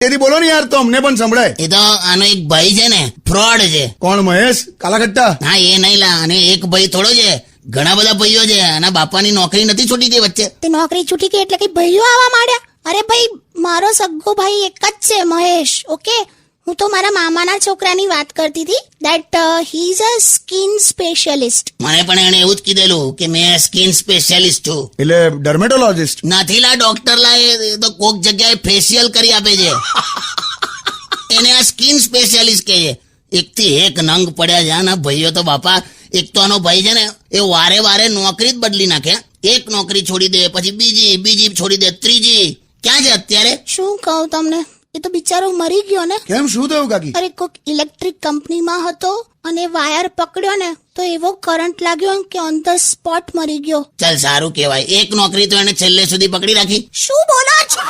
તેથી બોલો ને યાર, તો અમને પણ સંભળાય. એ તો આનો એક ભાઈ છે ને, ફ્રોડ છે. કોણ, મહેશ કાલાકટ્ટા? હા, એ નહીં લા. અને એક ભાઈ થોડો છે, ઘણા બધા ભાઈઓ છે. આના બાપાની નોકરી નથી છૂટી ગઈ વચ્ચે. તે નોકરી છૂટી ગઈ એટલે કઈ ભાઈઓ આવવા માંડ્યા? અરે ભાઈ, મારો સગ્ગો ભાઈ એક જ છે, મહેશ. ઓકે, હું તો મારા મામાના છોકરાની વાત કરતી હતી. That he is a skin specialist. મને પણ એને એવું જ કીધેલું કે મેં સ્કિન સ્પેશિયાલિસ્ટ છું. એટલે ડર્મેટોલોજિસ્ટ? નથી લા, ડોક્ટર લા. એ તો કોક જગ્યાએ ફેશિયલ કરી આપે છે. એને આ સ્કિન સ્પેશિયાલિસ્ટ કહે છે. એક થી એક નંગ પડ્યા છે આના ભાઈઓ તો બાપા. એક તો આનો ભાઈ છે ને, એ વારે વારે નોકરી જ બદલી નાખે. એક નોકરી છોડી દે, પછી બીજી છોડી દે, ત્રીજી. ક્યાં છે અત્યારે? શું કહું તમને, એ તો બિચારો મરી ગયો ને. કેમ, શું થયું કાકી? અરે, કોઈક ઇલેક્ટ્રિક કંપનીમાં હતો અને વાયર પકડ્યો ને તો એવો કરંટ લાગ્યો કે ઓન ધ સ્પોટ મરી ગયો. ચાલ, સારું કહેવાય. એક નોકરી તો એને છેલ્લે સુધી પકડી રાખી. શું બોલો છો?